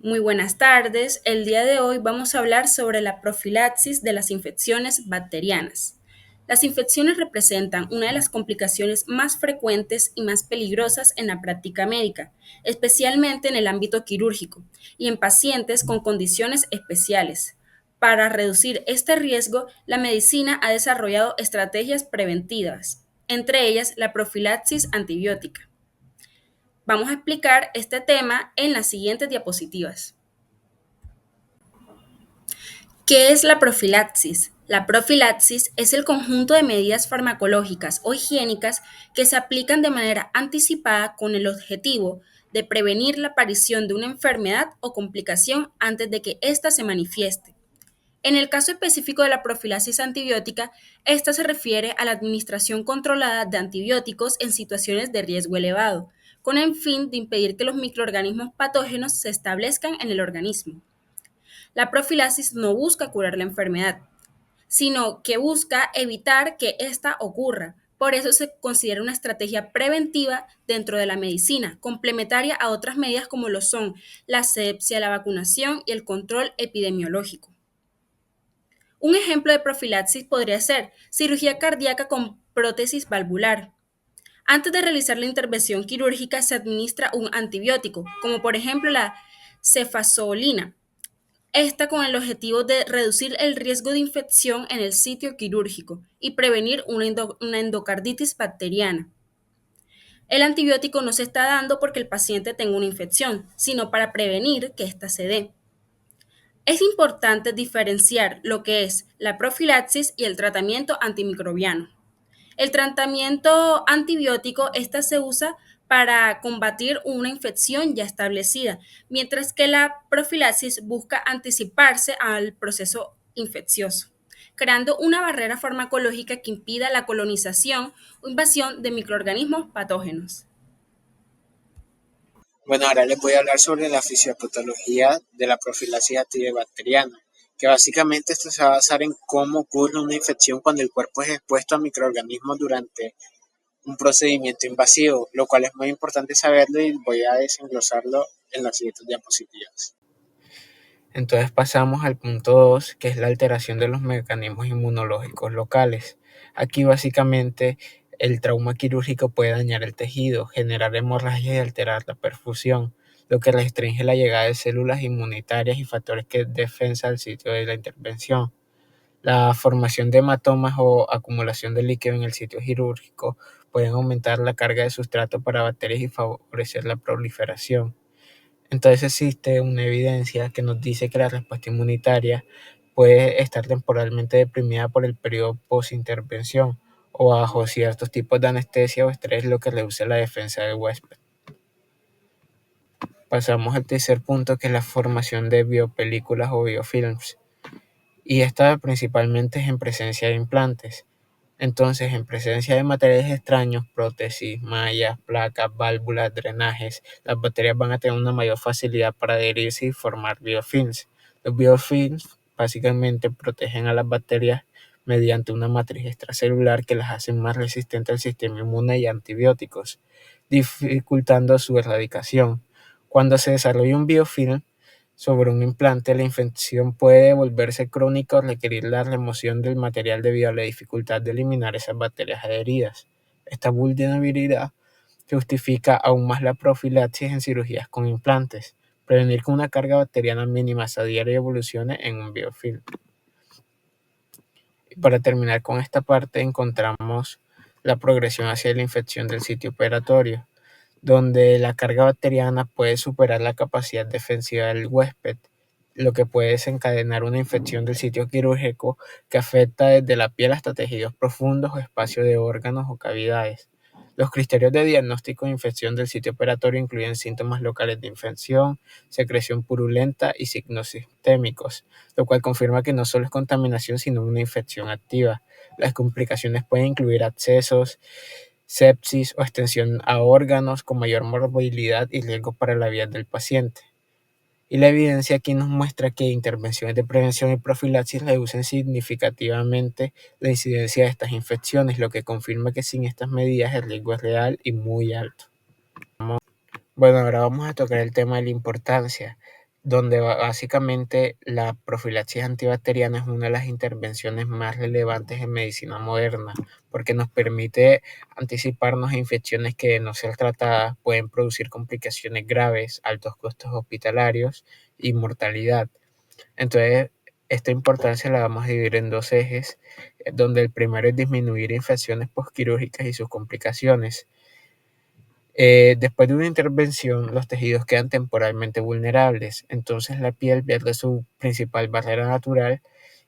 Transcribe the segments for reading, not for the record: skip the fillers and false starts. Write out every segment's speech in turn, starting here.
Muy buenas tardes. El día de hoy vamos a hablar sobre la profilaxis de las infecciones bacterianas. Las infecciones representan una de las complicaciones más frecuentes y más peligrosas en la práctica médica, especialmente en el ámbito quirúrgico y en pacientes con condiciones especiales. Para reducir este riesgo, la medicina ha desarrollado estrategias preventivas, entre ellas la profilaxis antibiótica. Vamos a explicar este tema en las siguientes diapositivas. ¿Qué es la profilaxis? La profilaxis es el conjunto de medidas farmacológicas o higiénicas que se aplican de manera anticipada con el objetivo de prevenir la aparición de una enfermedad o complicación antes de que ésta se manifieste. En el caso específico de la profilaxis antibiótica, esta se refiere a la administración controlada de antibióticos en situaciones de riesgo elevado, con el fin de impedir que los microorganismos patógenos se establezcan en el organismo. La profilaxis no busca curar la enfermedad, sino que busca evitar que ésta ocurra. Por eso se considera una estrategia preventiva dentro de la medicina, complementaria a otras medidas como lo son la asepsia, la vacunación y el control epidemiológico. Un ejemplo de profilaxis podría ser cirugía cardíaca con prótesis valvular. Antes de realizar la intervención quirúrgica se administra un antibiótico, como por ejemplo la cefazolina, esta con el objetivo de reducir el riesgo de infección en el sitio quirúrgico y prevenir una endocarditis bacteriana. El antibiótico no se está dando porque el paciente tenga una infección, sino para prevenir que ésta se dé. Es importante diferenciar lo que es la profilaxis y el tratamiento antimicrobiano. El tratamiento antibiótico, esta se usa para combatir una infección ya establecida, mientras que la profilaxis busca anticiparse al proceso infeccioso, creando una barrera farmacológica que impida la colonización o invasión de microorganismos patógenos. Bueno, ahora les voy a hablar sobre la fisiopatología de la profilaxis antibacteriana, que básicamente esto se va a basar en cómo ocurre una infección cuando el cuerpo es expuesto a microorganismos durante un procedimiento invasivo, lo cual es muy importante saberlo y voy a desenglosarlo en las siguientes diapositivas. Entonces pasamos al punto 2, que es la alteración de los mecanismos inmunológicos locales. Aquí básicamente el trauma quirúrgico puede dañar el tejido, generar hemorragias y alterar la perfusión, lo que restringe la llegada de células inmunitarias y factores que defensa al sitio de la intervención. La formación de hematomas o acumulación de líquido en el sitio quirúrgico pueden aumentar la carga de sustrato para bacterias y favorecer la proliferación. Entonces existe una evidencia que nos dice que la respuesta inmunitaria puede estar temporalmente deprimida por el periodo post-intervención o bajo ciertos tipos de anestesia o estrés, lo que reduce la defensa del huésped. Pasamos al tercer punto, que es la formación de biopelículas o biofilms, y esta principalmente es en presencia de implantes. Entonces, en presencia de materiales extraños, prótesis, mallas, placas, válvulas, drenajes, las bacterias van a tener una mayor facilidad para adherirse y formar biofilms. Los biofilms básicamente protegen a las bacterias mediante una matriz extracelular que las hace más resistentes al sistema inmune y antibióticos, dificultando su erradicación. Cuando se desarrolla un biofilm sobre un implante, la infección puede volverse crónica o requerir la remoción del material debido a la dificultad de eliminar esas bacterias adheridas. Esta vulnerabilidad justifica aún más la profilaxis en cirugías con implantes, prevenir que una carga bacteriana mínima se adhiera y evolucione en un biofilm. Y para terminar con esta parte, encontramos la progresión hacia la infección del sitio operatorio, donde la carga bacteriana puede superar la capacidad defensiva del huésped, lo que puede desencadenar una infección del sitio quirúrgico que afecta desde la piel hasta tejidos profundos o espacios de órganos o cavidades. Los criterios de diagnóstico de infección del sitio operatorio incluyen síntomas locales de infección, secreción purulenta y signos sistémicos, lo cual confirma que no solo es contaminación, sino una infección activa. Las complicaciones pueden incluir abscesos, sepsis o extensión a órganos con mayor morbilidad y riesgo para la vida del paciente. Y la evidencia aquí nos muestra que intervenciones de prevención y profilaxis reducen significativamente la incidencia de estas infecciones, lo que confirma que sin estas medidas el riesgo es real y muy alto. Bueno, ahora vamos a tocar el tema de la importancia, donde básicamente la profilaxis antibacteriana es una de las intervenciones más relevantes en medicina moderna, porque nos permite anticiparnos a infecciones que, de no ser tratadas, pueden producir complicaciones graves, altos costos hospitalarios y mortalidad. Entonces, esta importancia la vamos a dividir en dos ejes, donde el primero es disminuir infecciones postquirúrgicas y sus complicaciones. Después de una intervención, los tejidos quedan temporalmente vulnerables, entonces la piel pierde su principal barrera natural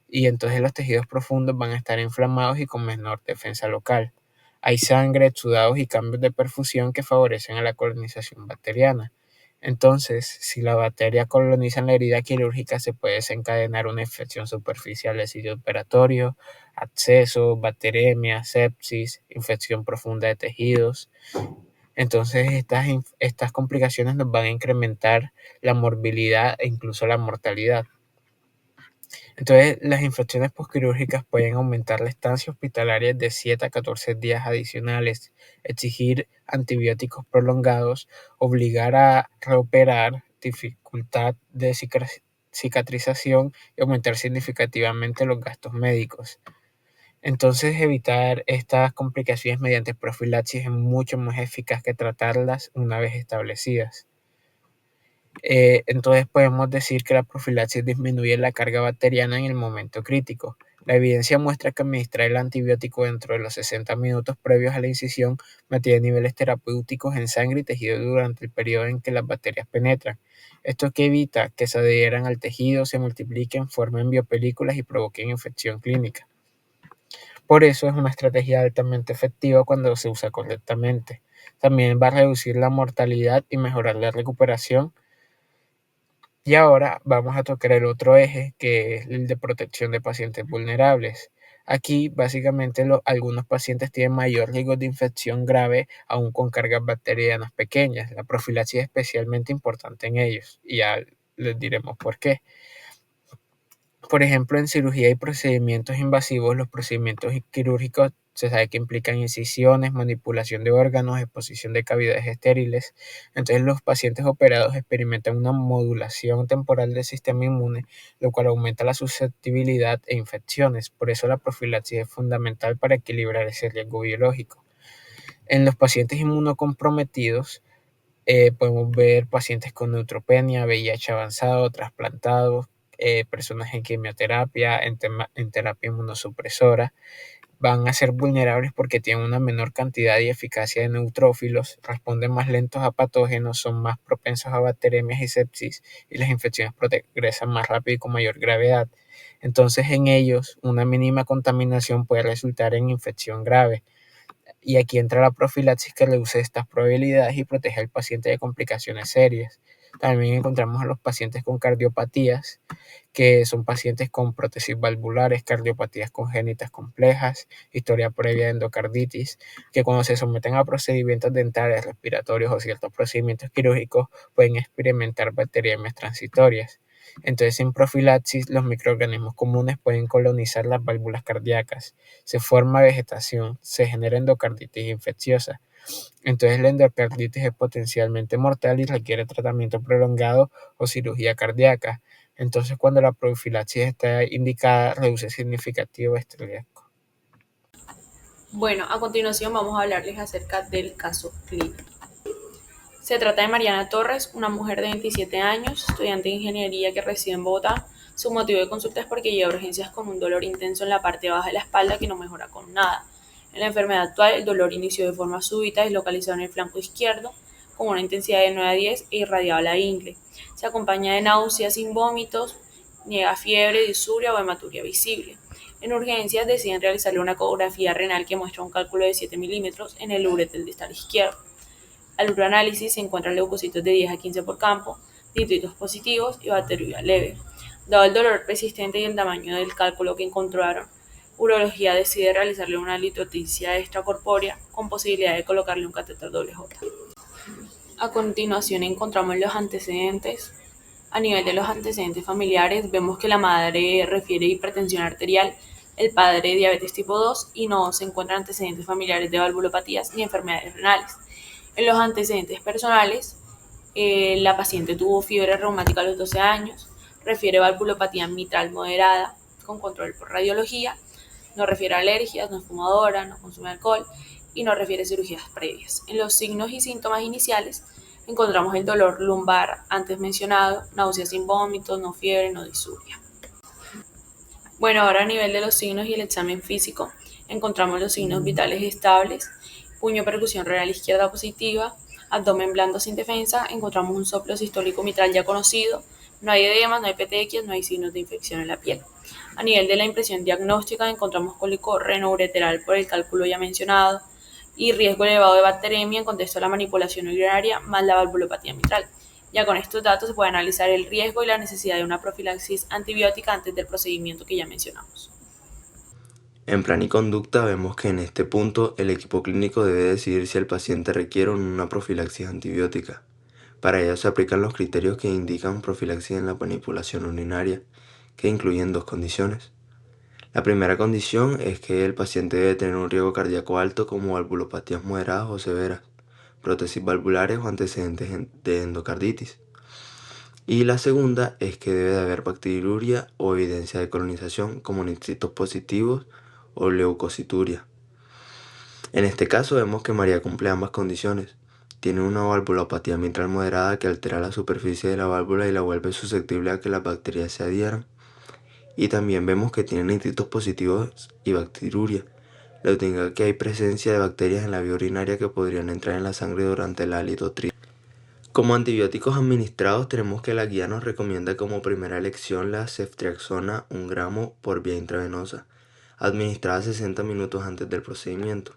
y entonces los tejidos profundos van a estar inflamados y con menor defensa local. Hay sangre, exudados y cambios de perfusión que favorecen a la colonización bacteriana. Entonces, si la bacteria coloniza en la herida quirúrgica, se puede desencadenar una infección superficial de sitio operatorio, absceso, bacteremia, sepsis, infección profunda de tejidos. Entonces, estas complicaciones nos van a incrementar la morbilidad e incluso la mortalidad. Entonces, las infecciones postquirúrgicas pueden aumentar la estancia hospitalaria de 7 a 14 días adicionales, exigir antibióticos prolongados, obligar a reoperar, dificultad de cicatrización y aumentar significativamente los gastos médicos. Entonces, evitar estas complicaciones mediante profilaxis es mucho más eficaz que tratarlas una vez establecidas. Entonces podemos decir que la profilaxis disminuye la carga bacteriana en el momento crítico. La evidencia muestra que administrar el antibiótico dentro de los 60 minutos previos a la incisión mantiene niveles terapéuticos en sangre y tejido durante el periodo en que las bacterias penetran. Esto que evita que se adhieran al tejido, se multipliquen, formen biopelículas y provoquen infección clínica. Por eso es una estrategia altamente efectiva cuando se usa correctamente. También va a reducir la mortalidad y mejorar la recuperación. Y ahora vamos a tocar el otro eje, que es el de protección de pacientes vulnerables. Aquí básicamente algunos pacientes tienen mayor riesgo de infección grave aún con cargas bacterianas pequeñas. La profilaxis es especialmente importante en ellos y ya les diremos por qué. Por ejemplo, en cirugía y procedimientos invasivos, los procedimientos quirúrgicos se sabe que implican incisiones, manipulación de órganos, exposición de cavidades estériles. Entonces, los pacientes operados experimentan una modulación temporal del sistema inmune, lo cual aumenta la susceptibilidad e infecciones. Por eso la profilaxis es fundamental para equilibrar ese riesgo biológico. En los pacientes inmunocomprometidos, podemos ver pacientes con neutropenia, VIH avanzado, trasplantados, personas en quimioterapia, en terapia inmunosupresora. Van a ser vulnerables porque tienen una menor cantidad y eficacia de neutrófilos, responden más lentos a patógenos, son más propensos a bacteremias y sepsis y las infecciones progresan más rápido y con mayor gravedad. Entonces, en ellos, una mínima contaminación puede resultar en infección grave. Y aquí entra la profilaxis que reduce estas probabilidades y protege al paciente de complicaciones serias. También encontramos a los pacientes con cardiopatías, que son pacientes con prótesis valvulares, cardiopatías congénitas complejas, historia previa de endocarditis, que cuando se someten a procedimientos dentales, respiratorios o ciertos procedimientos quirúrgicos pueden experimentar bacteriemias transitorias. Entonces, en profilaxis, los microorganismos comunes pueden colonizar las válvulas cardíacas, se forma vegetación, se genera endocarditis infecciosa. Entonces, la endocarditis es potencialmente mortal y requiere tratamiento prolongado o cirugía cardíaca. Entonces, cuando la profilaxis está indicada, reduce significativo este riesgo. Bueno, a continuación vamos a hablarles acerca del caso clínico. Se trata de Mariana Torres, una mujer de 27 años, estudiante de ingeniería que reside en Bogotá. Su motivo de consulta es porque llega a urgencias con un dolor intenso en la parte baja de la espalda que no mejora con nada. En la enfermedad actual, el dolor inició de forma súbita, deslocalizado en el flanco izquierdo, con una intensidad de 9 a 10 e irradiaba la ingle. Se acompaña de náuseas sin vómitos, niega fiebre, disuria o hematuria visible. En urgencias deciden realizarle una ecografía renal que muestra un cálculo de 7 milímetros en el ureter distal izquierdo. Al uroanálisis se encuentran leucocitos de 10 a 15 por campo, nitritos positivos y bacteriuria leve. Dado el dolor persistente y el tamaño del cálculo que encontraron, urología decide realizarle una litotripsia extracorpórea con posibilidad de colocarle un catéter doble J. A continuación encontramos los antecedentes. A nivel de los antecedentes familiares, vemos que la madre refiere hipertensión arterial, el padre diabetes tipo 2 y no se encuentran antecedentes familiares de valvulopatías ni enfermedades renales. En los antecedentes personales, La paciente tuvo fiebre reumática a los 12 años, refiere valvulopatía mitral moderada con control por radiología, no refiere alergias, no es fumadora, no consume alcohol y no refiere cirugías previas. En los signos y síntomas iniciales encontramos el dolor lumbar antes mencionado, náuseas sin vómitos, no fiebre, no disuria. Bueno, ahora a nivel de los signos y el examen físico, encontramos los signos vitales estables, puño percusión renal izquierda positiva, abdomen blando sin defensa, encontramos un soplo sistólico mitral ya conocido, no hay edemas, no hay petequias, no hay signos de infección en la piel. A nivel de la impresión diagnóstica, encontramos cólico renoureteral por el cálculo ya mencionado y riesgo elevado de bacteremia en contexto de la manipulación urinaria más la valvulopatía mitral. Ya con estos datos se puede analizar el riesgo y la necesidad de una profilaxis antibiótica antes del procedimiento que ya mencionamos. En plan y conducta vemos que en este punto el equipo clínico debe decidir si el paciente requiere una profilaxis antibiótica. Para ello se aplican los criterios que indican profilaxis en la manipulación urinaria, que incluyen dos condiciones. La primera condición es que el paciente debe tener un riesgo cardíaco alto como valvulopatías moderadas o severas, prótesis valvulares o antecedentes de endocarditis. Y la segunda es que debe de haber bacteriuria o evidencia de colonización como nitritos positivos o leucocituria. En este caso vemos que María cumple ambas condiciones. Tiene una valvulopatía mitral moderada que altera la superficie de la válvula y la vuelve susceptible a que las bacterias se adhieran. Y también vemos que tiene nitritos positivos y bacteriuria, lo que indica que hay presencia de bacterias en la vía urinaria que podrían entrar en la sangre durante la litotripsia. Como antibióticos administrados tenemos que la guía nos recomienda como primera elección la ceftriaxona 1 gramo por vía intravenosa, administrada 60 minutos antes del procedimiento.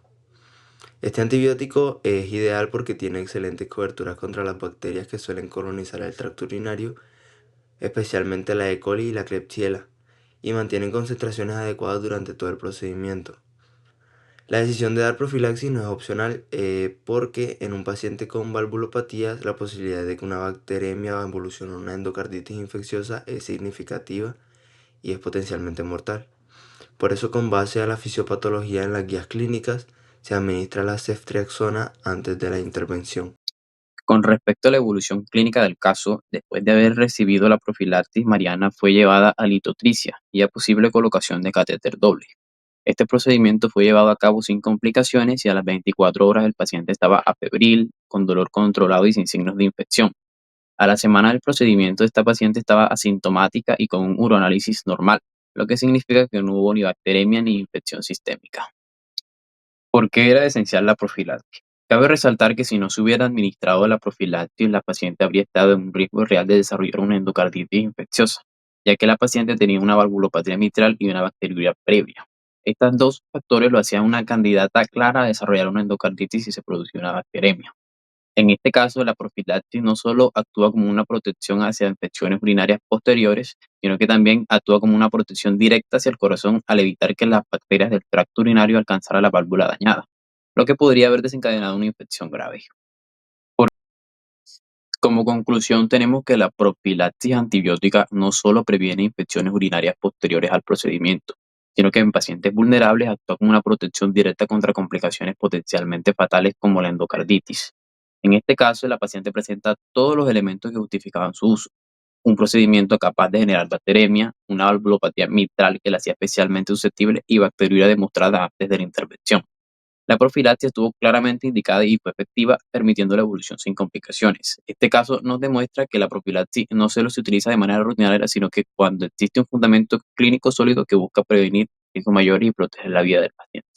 Este antibiótico es ideal porque tiene excelentes coberturas contra las bacterias que suelen colonizar el tracto urinario, especialmente la E. coli y la Klebsiella, y mantienen concentraciones adecuadas durante todo el procedimiento. La decisión de dar profilaxis no es opcional porque en un paciente con valvulopatías la posibilidad de que una bacteremia evolucione en una endocarditis infecciosa es significativa y es potencialmente mortal. Por eso, con base a la fisiopatología en las guías clínicas, se administra la ceftriaxona antes de la intervención. Con respecto a la evolución clínica del caso, después de haber recibido la profilaxis, Mariana fue llevada a litotricia y a posible colocación de catéter doble. Este procedimiento fue llevado a cabo sin complicaciones y a las 24 horas el paciente estaba afebril, con dolor controlado y sin signos de infección. A la semana del procedimiento, esta paciente estaba asintomática y con un uroanálisis normal, lo que significa que no hubo ni bacteremia ni infección sistémica. ¿Por qué era esencial la profilaxis? Cabe resaltar que si no se hubiera administrado la profilaxis, la paciente habría estado en un riesgo real de desarrollar una endocarditis infecciosa, ya que la paciente tenía una valvulopatía mitral y una bacteriuria previa. Estos dos factores lo hacían una candidata clara a desarrollar una endocarditis si se producía una bacteremia. En este caso, la profilaxis no solo actúa como una protección hacia infecciones urinarias posteriores, sino que también actúa como una protección directa hacia el corazón al evitar que las bacterias del tracto urinario alcanzaran la válvula dañada, lo que podría haber desencadenado una infección grave. Como conclusión, tenemos que la profilaxis antibiótica no solo previene infecciones urinarias posteriores al procedimiento, sino que en pacientes vulnerables actúa como una protección directa contra complicaciones potencialmente fatales como la endocarditis. En este caso, la paciente presenta todos los elementos que justificaban su uso. Un procedimiento capaz de generar bacteremia, una valvulopatía mitral que la hacía especialmente susceptible y bacteriuria demostrada antes de la intervención. La profilaxis estuvo claramente indicada y fue efectiva, permitiendo la evolución sin complicaciones. Este caso nos demuestra que la profilaxis no solo se utiliza de manera rutinaria, sino que cuando existe un fundamento clínico sólido que busca prevenir riesgos mayores y proteger la vida del paciente.